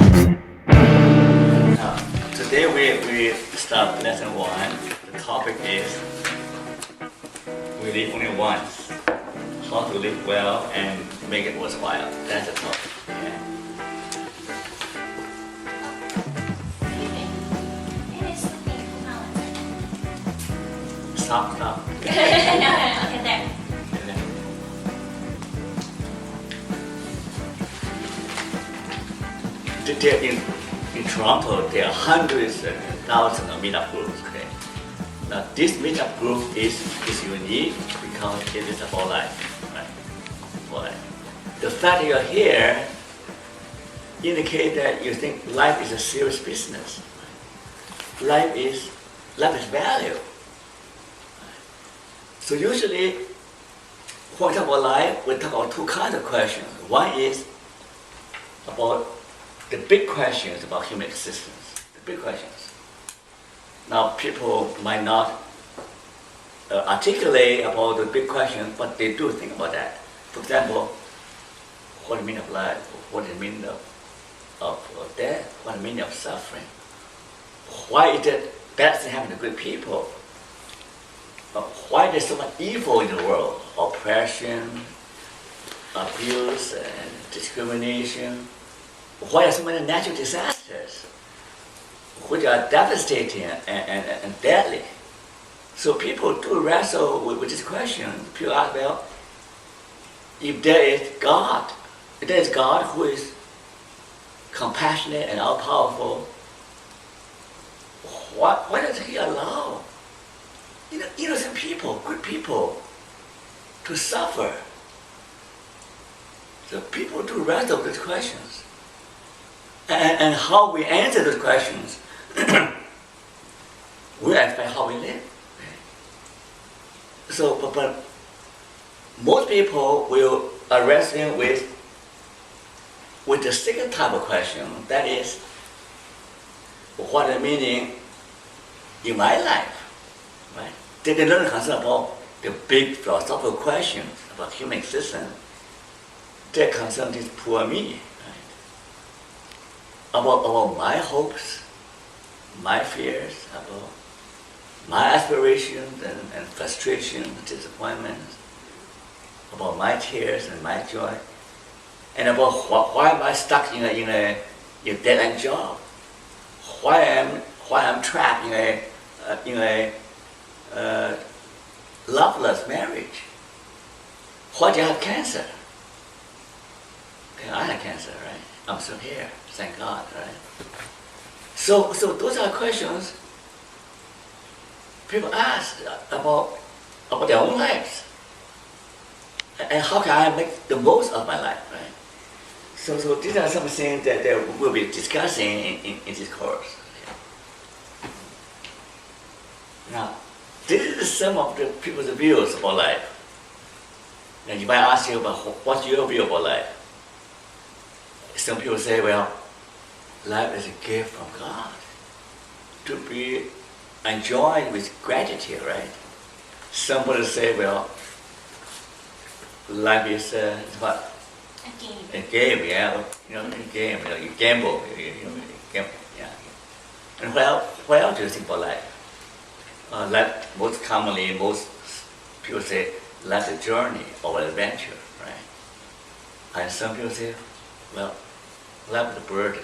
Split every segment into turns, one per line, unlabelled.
Now, today we start lesson one. The topic is we live only once. How to live well and make it worthwhile. That's the topic. Yeah. Stop.
Okay, there.
In Toronto, there are hundreds and thousands of meetup groups. Okay? Now, this meetup group is unique because it is about life. Right? For life. The fact that you're here indicates that you think life is a serious business. Life is value. So usually, when we talk about life, we talk about two kinds of questions. One is about the big questions about human existence, the big questions. Now, people might not articulate about the big questions, but they do think about that. For example, what is the meaning of life? What is the meaning of death? What is the meaning of suffering? Why is it bad thing happening to good people? Why there's so much evil in the world? Oppression, abuse, and discrimination. Why are so many natural disasters, which are devastating and deadly? So people do wrestle with this question. People ask, well, if there is God who is compassionate and all-powerful, why does He allow innocent people, good people, to suffer? So people do wrestle with these questions. And how we answer those questions will affect how we live. So, but most people are wrestling with the second type of question, that is, what is the meaning in my life, right? They don't concern about the big philosophical questions about human existence. They concern this poor me. About my hopes, my fears, about my aspirations and frustrations, disappointments, about my tears and my joy, and about why am I stuck in a dead-end job? Why I'm trapped in a loveless marriage? Why do I have cancer? Okay, I had cancer, right? I'm still here. Thank God, right? So those are questions people ask about their own lives. And how can I make the most of my life, right? So these are some things that we'll be discussing in this course. Now, this is some of the people's views about life. Now, if I ask you about what's your view about life, some people say, well, life is a gift from God to be enjoyed with gratitude, right? Somebody say, well, life is what? A game, yeah. A game. You gamble. You gamble, yeah. And what else do you think about life? Life, most commonly, most people say, life is a journey or an adventure, right? And some people say, well, life is a burden,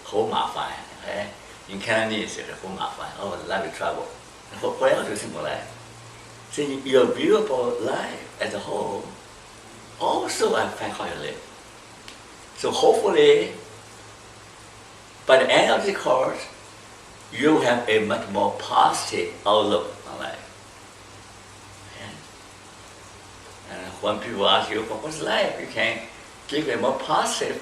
好麻烦, okay? In Cantonese, 好麻烦, oh, life is trouble. What else do you think about life? So your view about life as a whole also affects how you live. So hopefully, by the end of the course, you have a much more positive outlook on life. And when people ask you, well, what's life? You can give a more positive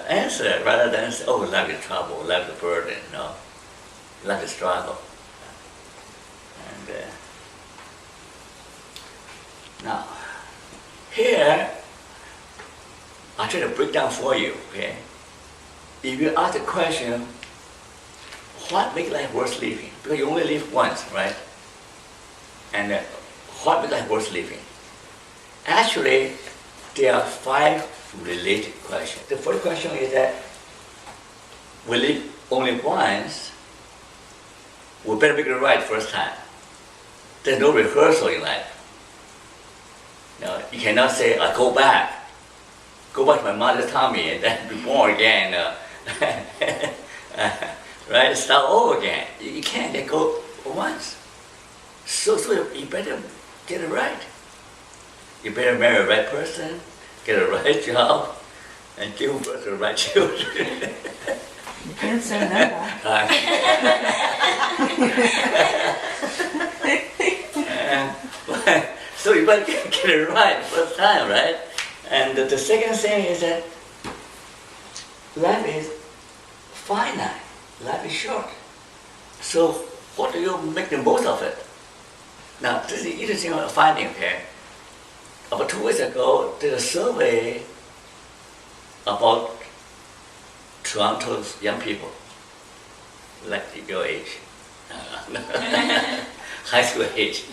answer rather than say, oh, life is trouble, life is burden, life is struggle. And now, here, I try to break down for you, okay? If you ask the question, what makes life worth living? Because you only live once, right? And what makes life worth living? Actually, there are 5 related questions. The first question is that we live only once, we better make it right first time. There's no rehearsal in life. You cannot say, I go back to my mother's tummy and then be born again. Right? Start over again. You can't just go once. So you better get it right. You better marry the right person, get a right job, and give birth to the right children.
You can't say that.
So you better get it right first time, right? And the second thing is that life is finite. Life is short. So what do you make the most of it? Now, this is an interesting finding, okay? About 2 weeks ago, did a survey about Toronto's young people, like your age, high school age,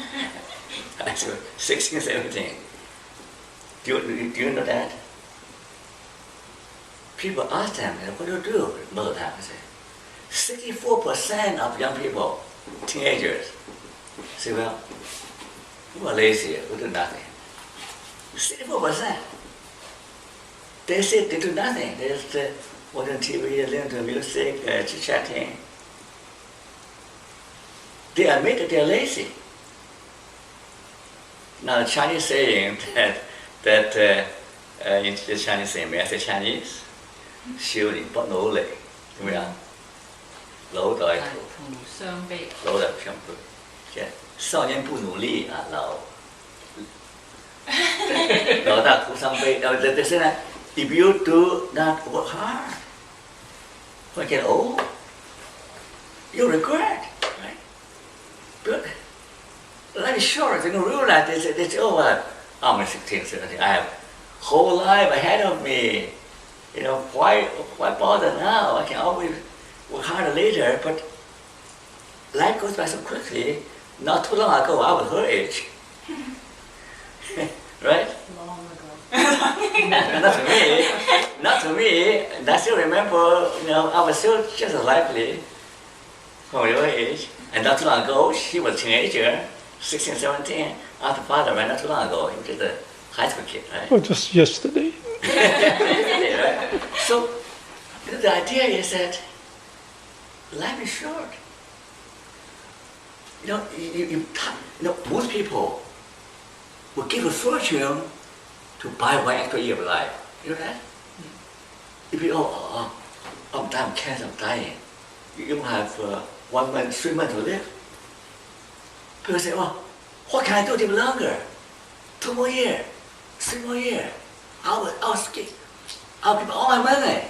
high school, 16, 17. Do you know that? People ask them, what do you do most of the time? I say, 64% of young people, teenagers, say, well, we are lazy, we do nothing. 64%. They say they do nothing. They just watch on TV, listen to music, chit-chatting. They admit that they are lazy. Now, the Chinese saying that in the Chinese saying, may I say Chinese? 修你不努力，怎么样？老大徒
雙臂。
老大相背，即係少年不努力啊，老大徒傷悲。They say that if you do not work hard, when you get old, you regret, right? But life is short. You don't realize they say, oh, I'm 16, 17. I have whole life ahead of me. Why bother now? I can always work harder later, but life goes by so quickly. Not too long ago, I was her age. Right?
Long ago.
Not to me. And I still remember, I was still just as lively from your age. And not too long ago, she was a teenager, 16, 17. After father, right? Not too long ago, he was just a high school kid, right?
Oh, just yesterday.
Right? So the idea is that life is short. Most people will give a fortune to buy 1 extra year of life. You know that? If you I'm dying of cancer, I'm dying. You have 1 month, 3 months to live. People say, well, what can I do to live longer? 2 more years, 3 more years. I'll give all my money.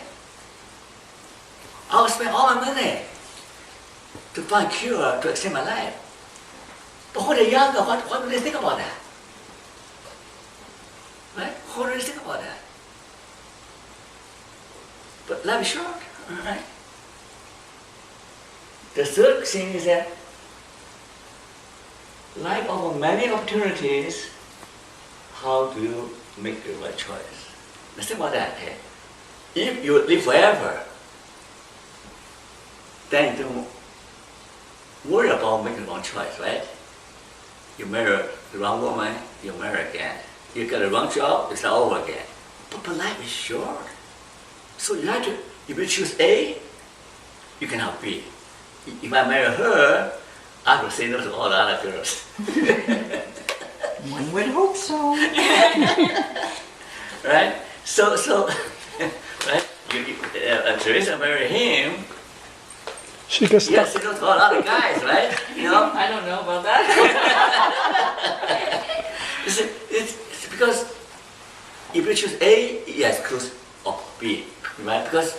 I'll spend all my money to find cure to extend my life. But when they're younger, what do they think about that? Right? What do they think about that? But life is short, right? The third thing is that life offers many opportunities. How do you make the right choice? Let's think about that, okay? If you live forever, then you don't worry about making the wrong choice, right? You marry the wrong woman, you marry again. You get the wrong job, you start over again. But life is short. So you have to, if you choose A, you can have B. If I marry her, I will say no to all the other girls.
One would hope so.
Right? So, right? Teresa married him.
She gets
Yes,
stuck.
she knows a lot of guys, right?
I don't know about that.
It's because if you choose A, yes, choose B, right? Because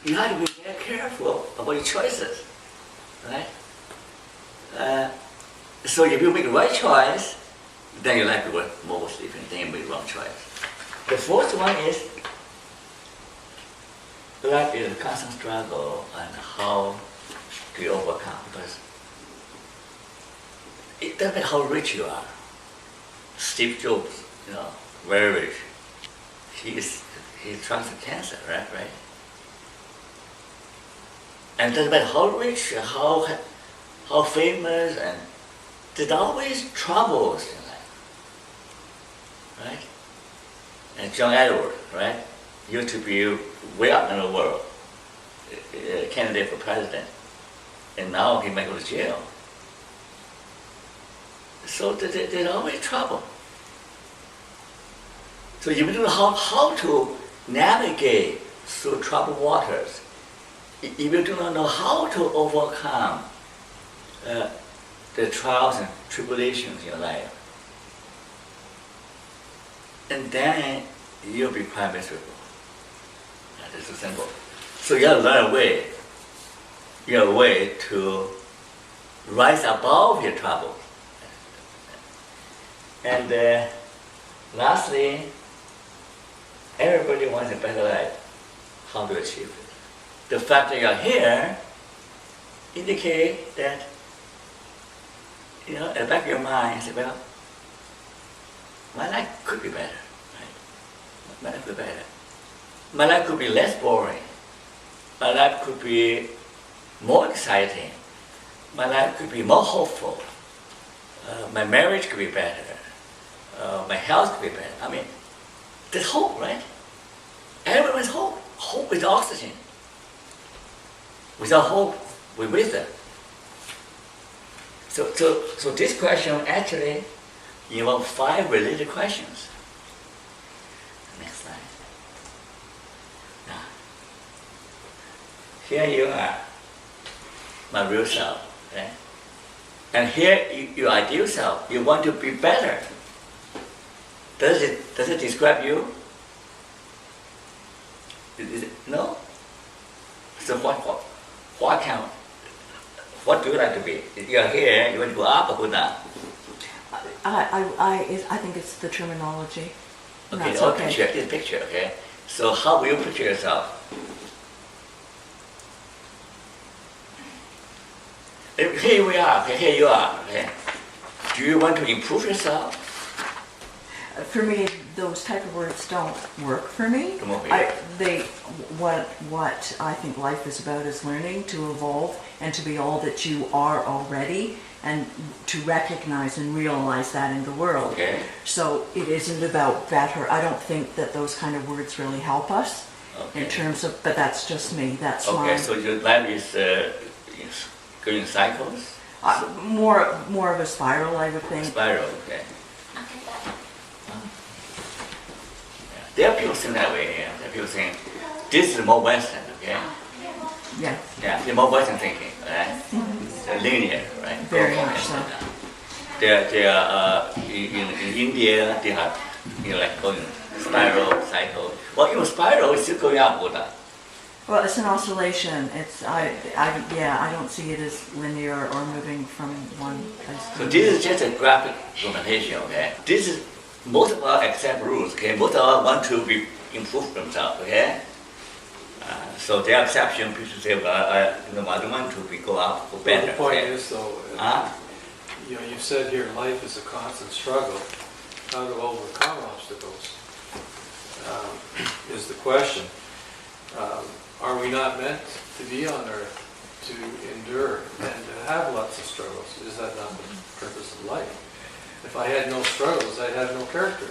you have to be very careful about your choices, right? So if you make the right choice, then your life will work mostly. Then you make the wrong choice. The fourth one is life is a constant struggle, and how do you overcome? Because it doesn't matter how rich you are. Steve Jobs, very rich. He's trying to cancer, right? And it doesn't matter how rich, how famous, and there's always troubles in life, right? And John Edwards, right, used to be way up in the world, a candidate for president, and now he might go to jail. So there's always trouble. So if you don't know how to navigate through troubled waters, if you do not know how to overcome the trials and tribulations in your life, and then you'll be quite miserable. That is so simple. So you have to learn a way. You have a way to rise above your troubles. And lastly, everybody wants a better life. How to achieve it? The fact that you're here indicates that, at the back of your mind, you say, well, my life could be better, right? My life could be better. My life could be less boring. My life could be more exciting. My life could be more hopeful. My marriage could be better. My health could be better. I mean, there's hope, right? Everyone's hope. Hope is oxygen. Without hope, we wither. So this question actually involves 5 related questions. Next slide. Now, here you are, my real self, right? And here your ideal self. You want to be better. Does it describe you? No. So what do you like to be? You're here. You want to go up or go down?
I think it's the terminology.
Okay.
That's
Okay. Picture this picture. Okay. So how will you picture yourself? Here we are. Okay. Here you are. Okay. Do you want to improve yourself?
For me, those type of words don't work for me.
Come over here.
What I think life is about is learning to evolve and to be all that you are already, and to recognize and realize that in the world.
Okay.
So it isn't about better. I don't think that those kind of words really help us in terms of. But that's just me. That's
Okay.
my
So your life is going in cycles.
more of a spiral, I would think.
Spiral. Okay.
Okay, that.
There are people saying that way. Yeah. There are people saying this is more Western. Okay.
Yeah.
Yeah, they're more Western thinking, right? They're linear, right?
Very much so.
They are in India. They have like going spiral, cycle. Well, even spiral is still going up, Buddha.
Well, it's an oscillation. I don't see it as linear or moving from one place to
So this is just a graphic representation, okay? This is most of us accept rules, okay? Most of us want to improve themselves, okay? So there are exceptions. People say, well, I don't want to go up for
Well,
better.
the point
okay?
is, though,
Huh?
you've said here life is a constant struggle. How to overcome obstacles is the question. Are we not meant to be on earth to endure and to have lots of struggles? Is that not the purpose of life? If I had no struggles, I'd have no character.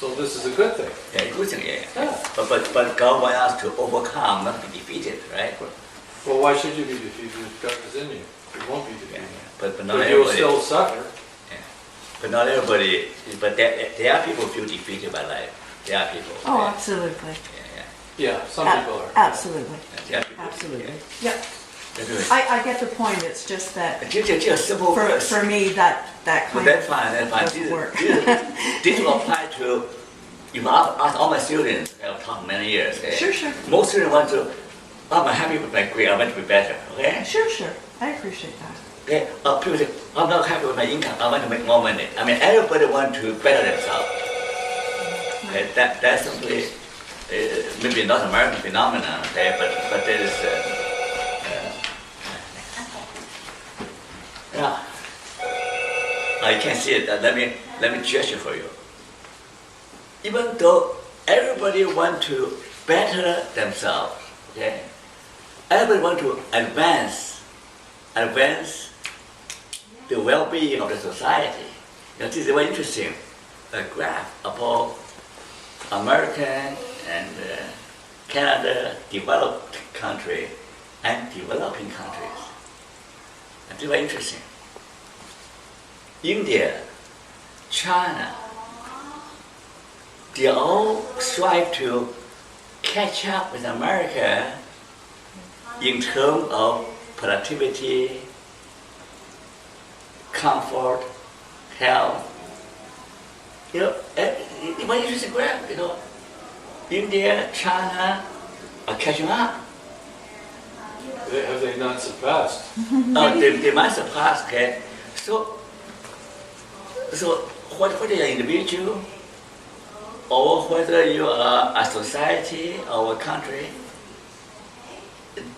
So this is a good thing.
Yeah, good thing, yeah.
Yeah.
But God wants us to overcome, not to be defeated, right?
Well, why should you be defeated if God is in you? You won't be
Yeah,
defeated.
yeah. But not
But you will
everybody.
still suffer.
Yeah. But not everybody. But there are people who feel defeated by life. There are people.
Oh,
yeah.
absolutely.
Yeah,
Yeah, some people are.
Absolutely.
yeah. There are people,
Absolutely.
yeah.
Yep.
Anyway,
I get the point. It's just that
just simple words.
for me that
But
kind
that's
of
fine. That's fine.
doesn't work.
This will apply to. If I ask all my students, I've taught many years. Okay?
Sure, sure.
Most students want to. I'm happy with my grade. I want to be better. Okay.
Sure, sure. I appreciate that.
Okay. People say, I'm not happy with my income. I want to make more money. I mean, everybody wants to better themselves. Okay? That's simply maybe not American phenomenon. Okay, but there is. Yeah. You can see it. Let me gesture for you. Even though everybody wants to better themselves, okay, everybody want to advance the well-being of the society. This is a very interesting graph about American and Canada developed country and developing countries. It's very interesting. India, China, they all strive to catch up with America in terms of productivity, comfort, health. It's very interesting graph. India, China are catching up.
Have they not surpassed?
They must surpass. Okay, so whether you're an individual or whether you are a society or a country,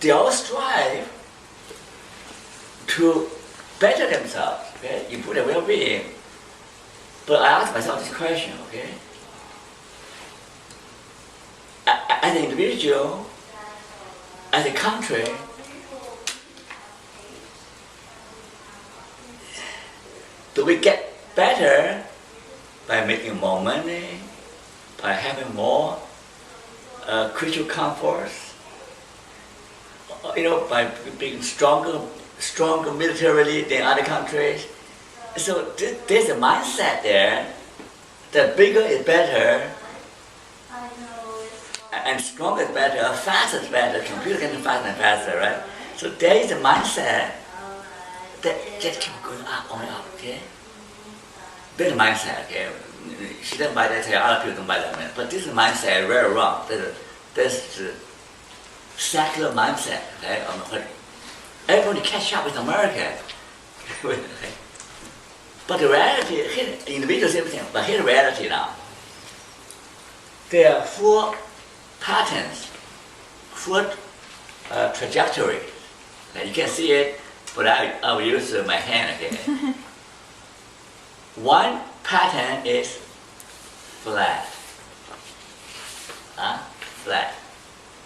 they all strive to better themselves, okay, improve their well-being. But I ask myself this question, okay? As an individual, as a country, do we get better by making more money, by having more creature comforts, by being stronger militarily than other countries? So there's a mindset there that bigger is better, and stronger is better, faster is better, computer can be faster and faster, right? So there is a mindset that just keep going up, only up, okay? There's a mindset, okay? She doesn't buy that, other people don't buy that, but this mindset is very wrong. There's the secular mindset, okay? Everybody catch up with America. But the reality, individuals everything, but here's the reality now. There are 4 patterns, 4 trajectories. You can see it, but I will use my hand again. One pattern is flat. Flat.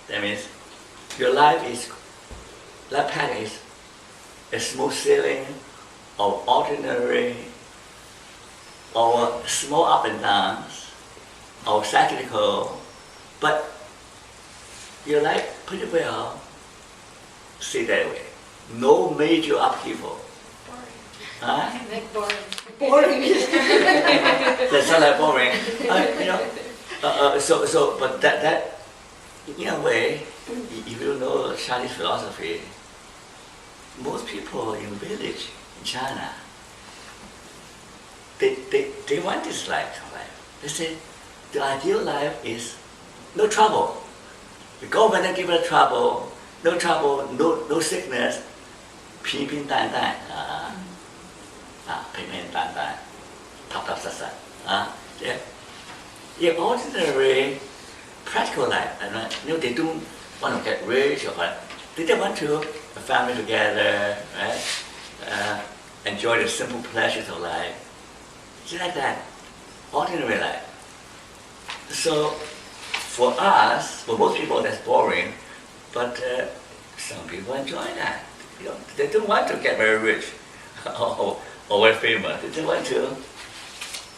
That means your life is, that pattern is a smooth sailing of ordinary or small up and downs or cyclical, but your life pretty well stay that way. No major upheaval.
Boring.
That sounds like boring. But that, in a way, if you know Chinese philosophy, most people in village in China, they want this life. They say the ideal life is no trouble. The government doesn't give us trouble, no sickness, 平平淡淡平平淡淡，踏踏实实In ordinary practical life, they don't want to get rich or what. They just want to a family together, right? Enjoy the simple pleasures of life. Just like that, ordinary life. So for us, for most people, that's boring, but some people enjoy that. They don't want to get very rich or very famous. They just want to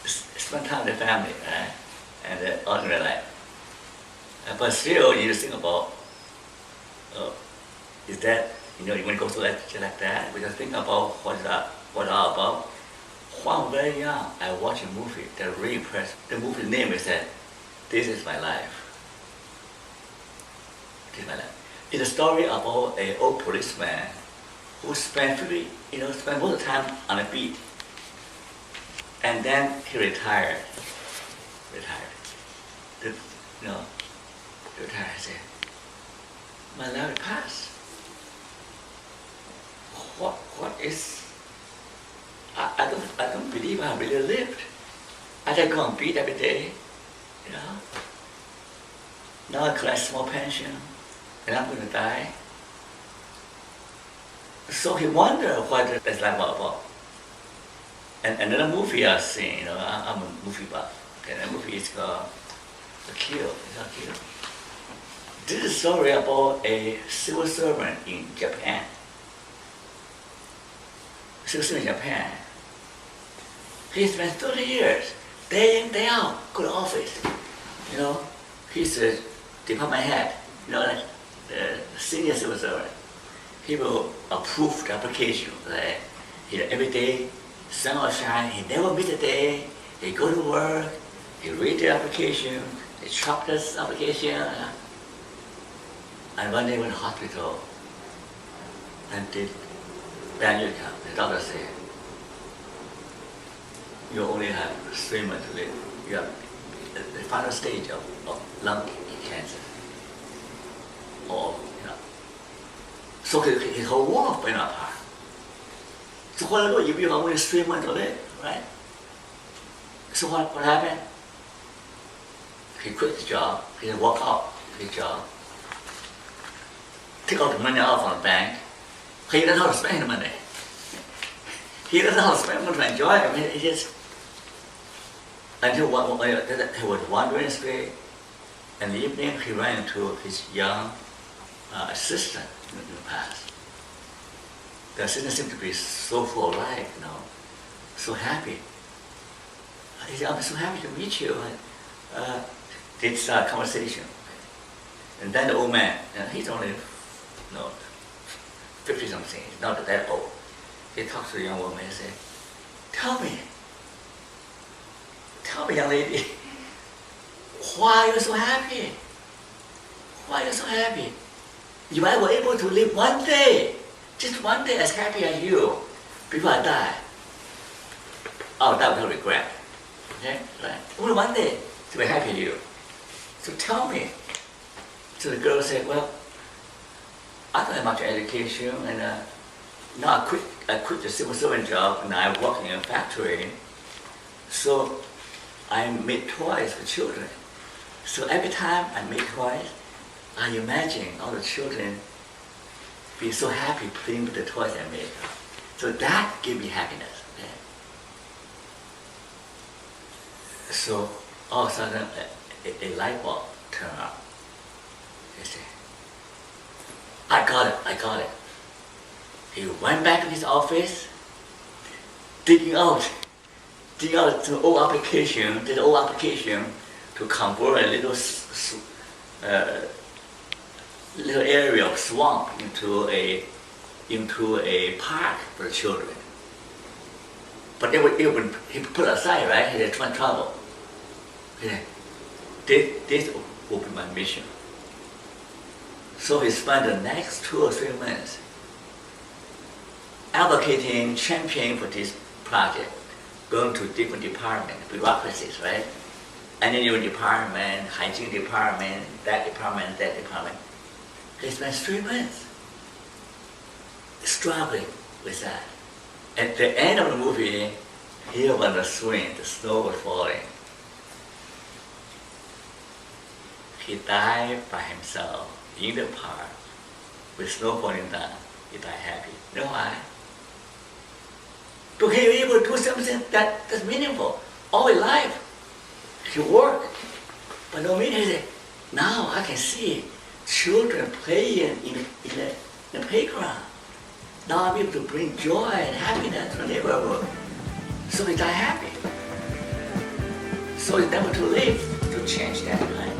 spend time with their family, right? And ordinary life. But still, you think about, is that, you want to go through life just like that? We just think about what it's all about. When I'm very young, I watched a movie that really impressed me. The movie name is that, This Is My Life. This is my life. It's a story about an old policeman who spent most of the time on a beat. And then he retired. Retired. I said, my life passed. What is? I don't believe I really lived. I just go on beat every day, Now I collect small pension, and I'm going to die. So he wondered what that's life all about. And another movie I've seen, I'm a movie buff. Okay, that movie is called The Kill. It's called Kill. This is a story about a civil servant in Japan. Civil servant in Japan. He spent 30 years, day in, day out, go to office. You know, he's a department head, you know, like the senior civil servant. He will approve the application, right? He every day, sun or shine, he never miss a day. He go to work, he read the application, he chop this application. And one day went to hospital and did manual count. The doctor said, you only have 3 months to live. You have the final stage of lung cancer. Or, you know. So his whole world went apart. So what do you have only 3 months to live, right? So what happened? He quit his job, he walked out his job, take all the money out from the bank. He doesn't know how to spend the money. He doesn't know how to spend money to enjoy it. I mean, he just, until he was wandering straight, and in the evening he ran into his young assistant in the past. The assistant seemed to be so full of life, you know, so happy. He said, I'm so happy to meet you. It's a conversation. And then the old man, he's only 50-something, he's not that old. He talks to the young woman and said, tell me, young lady, why are you so happy? Why are you so happy? If I were able to live one day, just one day as happy as you, before I die, I'll die without regret. Okay? Right? Only one day to be happy as you. So tell me. So the girl said, well, I don't have much education, and now I quit the civil servant job, and I work in a factory. So I make toys for children. So every time I make toys, I imagine all the children be so happy playing with the toys I make. So that gives me happiness. Okay? So all of a sudden, a light bulb turned on. He said, I got it. He went back to his office, digging out the old application to convert a little area of swamp into a park for the children. But he put aside, right? He had too much trouble. He said, this will be my mission. So he spent the next 2 or 3 months advocating, championing for this project, going to different departments, bureaucracies, right? Engineering department, hygiene department, that department. He spent 3 months struggling with that. At the end of the movie, he was on the swing, the snow was falling. He died by himself in the park with snow falling down. He died happy. You know why? Because he was able to do something that's meaningful all his life. He worked, but no meaning. He said, now I can see children playing in the playground. Now I'm able to bring joy and happiness to the neighborhood. So he died happy. So he never to live to change that life.